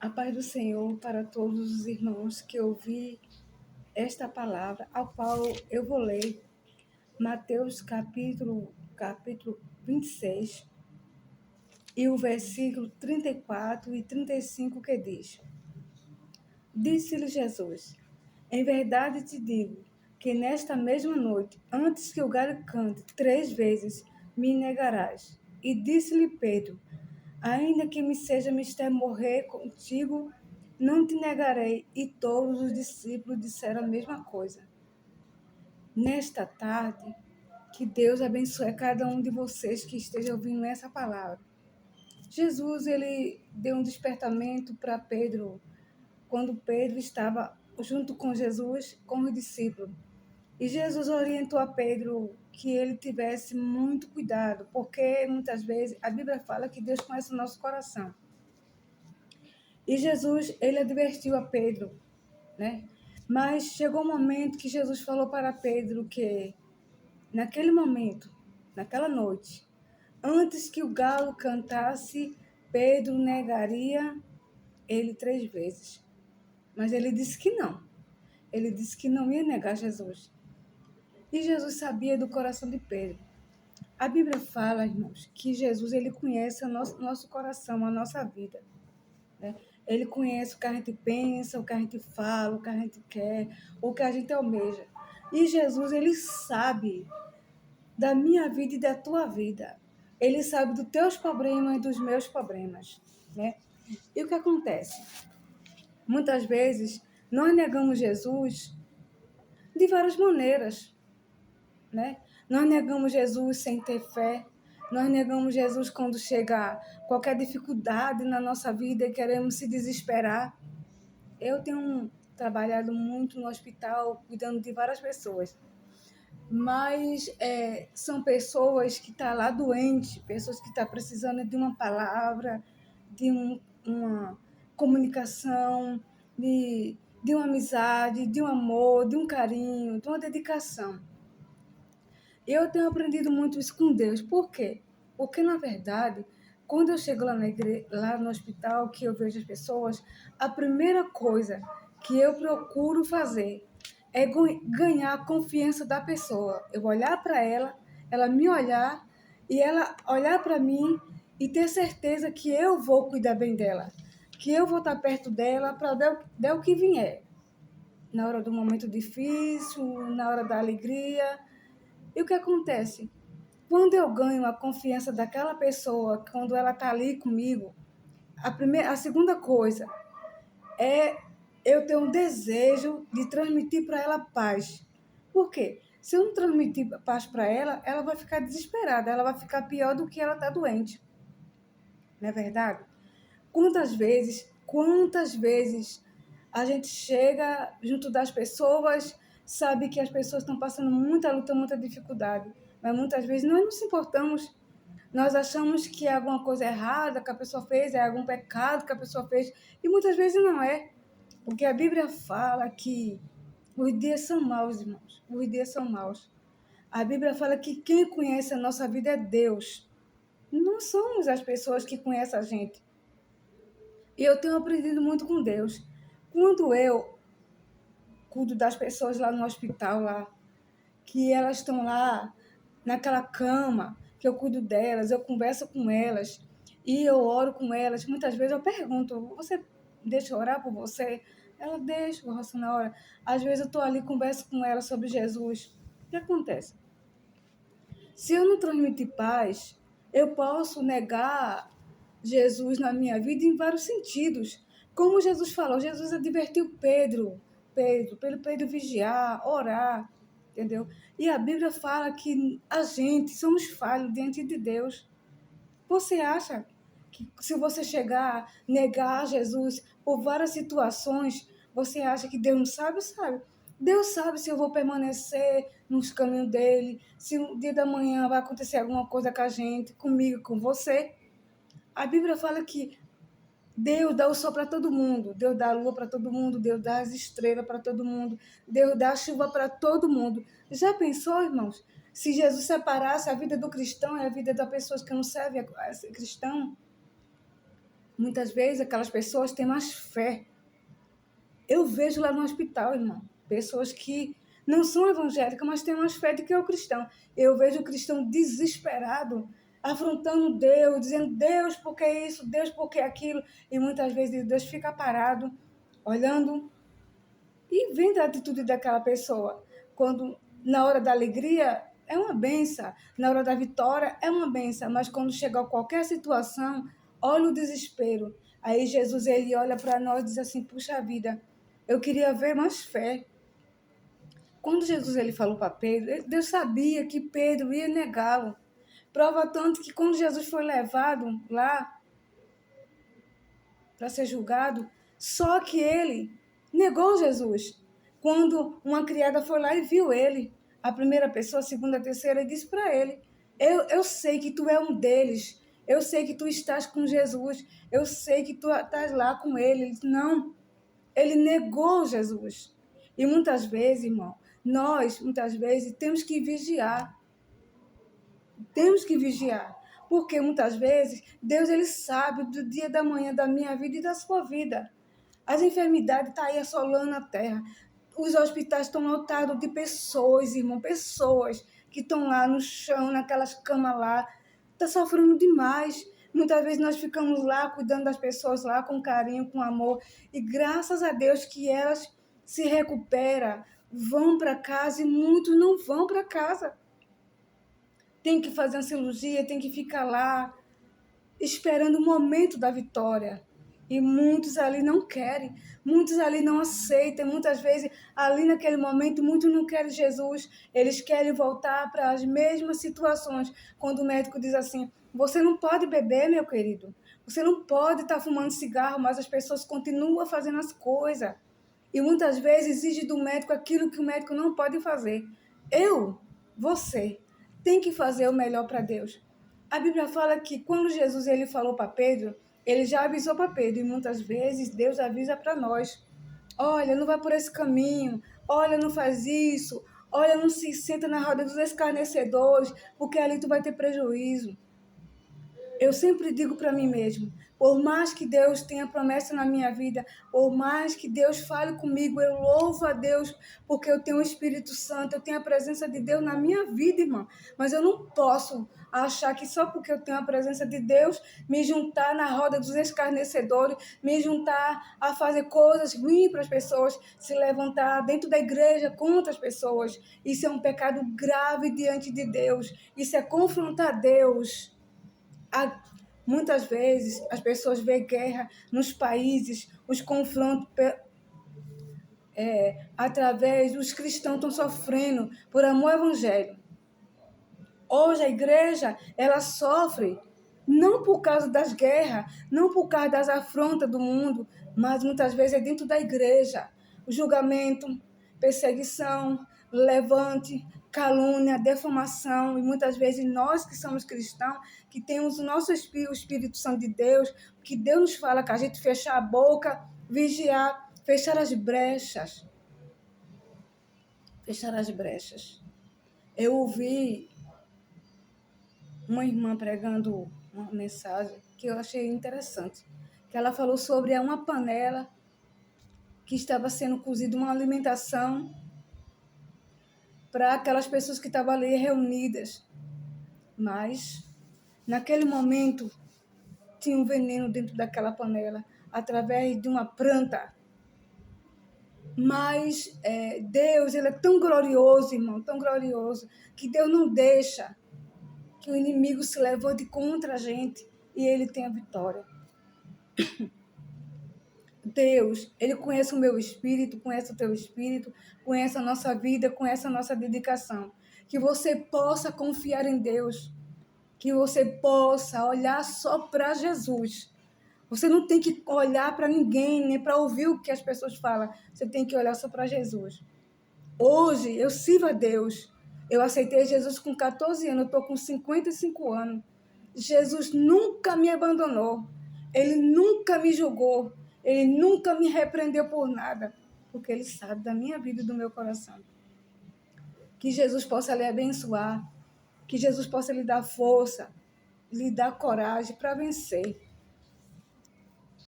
A paz do Senhor para todos os irmãos que ouvi esta palavra, ao qual eu vou ler Mateus capítulo 26 e o versículo 34 e 35 que diz: Disse-lhe Jesus: Em verdade te digo que nesta mesma noite, antes que o galho cante 3 vezes, me negarás. E disse-lhe Pedro: Ainda que me seja mister morrer contigo, não te negarei. E todos os discípulos disseram a mesma coisa. Nesta tarde, que Deus abençoe cada um de vocês que esteja ouvindo essa palavra. Jesus, ele deu um despertamento para Pedro, quando Pedro estava junto com Jesus, com os discípulos. E Jesus orientou a Pedro que ele tivesse muito cuidado, porque muitas vezes a Bíblia fala que Deus conhece o nosso coração. E Jesus, ele advertiu a Pedro, né? Mas chegou um momento que Jesus falou para Pedro que, naquele momento, naquela noite, antes que o galo cantasse, Pedro negaria ele 3 vezes. Mas ele disse que não. Ele disse que não ia negar Jesus. E Jesus sabia do coração de Pedro. A Bíblia fala, irmãos, que Jesus, ele conhece o nosso coração, a nossa vida, né? Ele conhece o que a gente pensa, o que a gente fala, o que a gente quer, o que a gente almeja. E Jesus, ele sabe da minha vida e da tua vida. Ele sabe dos teus problemas e dos meus problemas, né? E o que acontece? Muitas vezes, nós negamos Jesus de várias maneiras, né? Nós negamos Jesus sem ter fé. Nós negamos Jesus quando chega qualquer dificuldade na nossa vida e queremos se desesperar. Eu tenho trabalhado muito no hospital, cuidando de várias pessoas. Mas são pessoas que estão lá doentes, pessoas que estão precisando de uma palavra, de uma comunicação, de uma amizade, de um amor, de um carinho, de uma dedicação. Eu tenho aprendido muito isso com Deus. Por quê? Porque, na verdade, quando eu chego lá no hospital, que eu vejo as pessoas, a primeira coisa que eu procuro fazer é ganhar a confiança da pessoa. Eu vou olhar para ela me olhar e ela olhar para mim e ter certeza que eu vou cuidar bem dela, que eu vou estar perto dela para der o que vier. Na hora do momento difícil, na hora da alegria. E o que acontece? Quando eu ganho a confiança daquela pessoa, quando ela está ali comigo, a segunda coisa é eu ter um desejo de transmitir para ela paz. Por quê? Se eu não transmitir paz para ela, ela vai ficar desesperada, ela vai ficar pior do que ela está doente. Não é verdade? Quantas vezes a gente chega junto das pessoas, sabe que as pessoas estão passando muita luta, muita dificuldade, mas muitas vezes nós não se importamos. Nós achamos que é alguma coisa errada que a pessoa fez, é algum pecado que a pessoa fez, e muitas vezes não é. Porque a Bíblia fala que os dias são maus, irmãos. Os dias são maus. A Bíblia fala que quem conhece a nossa vida é Deus. Não somos as pessoas que conhecem a gente. E eu tenho aprendido muito com Deus. Quando eu cuido das pessoas lá no hospital, lá, que elas estão lá naquela cama, que eu cuido delas, eu converso com elas e eu oro com elas. Muitas vezes eu pergunto, você deixa eu orar por você? Ela deixa, Roça, na hora. Às vezes eu estou ali, converso com ela sobre Jesus. O que acontece? Se eu não transmitir paz, eu posso negar Jesus na minha vida em vários sentidos. Como Jesus falou, Jesus advertiu Pedro, Pedro vigiar, orar, entendeu? E a Bíblia fala que a gente somos falhos diante de Deus. Você acha que se você chegar a negar Jesus por várias situações, você acha que Deus não sabe? Sabe. Deus sabe se eu vou permanecer nos caminhos dele, se um dia da manhã vai acontecer alguma coisa com a gente, comigo, com você. A Bíblia fala que Deus dá o sol para todo mundo, Deus dá a lua para todo mundo, Deus dá as estrelas para todo mundo, Deus dá a chuva para todo mundo. Já pensou, irmãos? Se Jesus separasse a vida do cristão e a vida das pessoas que não servem a ser cristão, Muitas vezes aquelas pessoas têm mais fé. Eu vejo lá no hospital, irmão, pessoas que não são evangélicas, mas têm mais fé do que o cristão. Eu vejo o cristão desesperado, afrontando Deus, dizendo, Deus, por que isso? Deus, por que aquilo? E muitas vezes Deus fica parado, olhando e vendo a atitude daquela pessoa. Quando, na hora da alegria, é uma benção. Na hora da vitória, é uma benção. Mas quando chega a qualquer situação, olha o desespero. Aí Jesus, ele olha para nós e diz assim, puxa vida, eu queria ver mais fé. Quando Jesus ele falou para Pedro, Deus sabia que Pedro ia negá-lo. Prova tanto que quando Jesus foi levado lá para ser julgado, só que ele negou Jesus. Quando uma criada foi lá e viu ele, a primeira pessoa, a segunda, a terceira, e disse para ele, eu sei que tu é um deles, eu sei que tu estás com Jesus, eu sei que tu estás lá com ele. Ele disse, não, ele negou Jesus. E muitas vezes, irmão, nós, muitas vezes, temos que vigiar. Temos que vigiar. Porque muitas vezes, Deus ele sabe do dia da manhã da minha vida e da sua vida. As enfermidades estão aí assolando a terra. Os hospitais estão lotados de pessoas, irmão, pessoas que estão lá no chão, naquelas camas lá. Está sofrendo demais. Muitas vezes nós ficamos lá cuidando das pessoas lá com carinho, com amor. E graças a Deus que elas se recuperam, vão para casa e muitos não vão para casa. Tem que fazer uma cirurgia, tem que ficar lá esperando o momento da vitória. E muitos ali não querem, muitos ali não aceitam, muitas vezes ali naquele momento muitos não querem Jesus, eles querem voltar para as mesmas situações. Quando o médico diz assim, você não pode beber, meu querido, você não pode estar fumando cigarro, mas as pessoas continuam fazendo as coisas. E muitas vezes exige do médico aquilo que o médico não pode fazer. Você, tem que fazer o melhor para Deus. A Bíblia fala que quando Jesus ele falou para Pedro, ele já avisou para Pedro, e muitas vezes Deus avisa para nós. Olha, não vai por esse caminho, olha, não faz isso, olha, não se senta na roda dos escarnecedores, porque ali tu vai ter prejuízo. Eu sempre digo para mim mesmo, por mais que Deus tenha promessa na minha vida, por mais que Deus fale comigo, eu louvo a Deus, porque eu tenho o Espírito Santo, eu tenho a presença de Deus na minha vida, irmã. Mas eu não posso achar que só porque eu tenho a presença de Deus, me juntar na roda dos escarnecedores, me juntar a fazer coisas ruins para as pessoas, se levantar dentro da igreja contra as pessoas. Isso é um pecado grave diante de Deus. Isso é confrontar Deus. Muitas vezes as pessoas veem guerra nos países, os confrontos através dos cristãos estão sofrendo por amor ao evangelho. Hoje a igreja ela sofre não por causa das guerras, não por causa das afrontas do mundo, mas muitas vezes é dentro da igreja. O julgamento, perseguição, levante, calúnia, defamação, e muitas vezes nós que somos cristãos, que temos o nosso Espírito, o Espírito Santo de Deus, que Deus nos fala que a gente fechar a boca, vigiar, fechar as brechas. Fechar as brechas. Eu ouvi uma irmã pregando uma mensagem que eu achei interessante, que ela falou sobre uma panela que estava sendo cozida uma alimentação para aquelas pessoas que estavam ali reunidas. Mas, naquele momento, tinha um veneno dentro daquela panela, através de uma planta. Mas Deus, ele é tão glorioso, irmão, tão glorioso, que Deus não deixa que o inimigo se levante contra a gente e ele tem a vitória. Deus, ele conhece o meu espírito, conhece o teu espírito, conhece a nossa vida, conhece a nossa dedicação. Que você possa confiar em Deus, que você possa olhar só para Jesus. Você não tem que olhar para ninguém, nem para ouvir o que as pessoas falam. Você tem que olhar só para Jesus. Hoje, eu sirvo a Deus. Eu aceitei Jesus com 14 anos, eu estou com 55 anos. Jesus nunca me abandonou. Ele nunca me julgou. Ele nunca me repreendeu por nada. Porque Ele sabe da minha vida e do meu coração. Que Jesus possa lhe abençoar. Que Jesus possa lhe dar força, lhe dar coragem para vencer.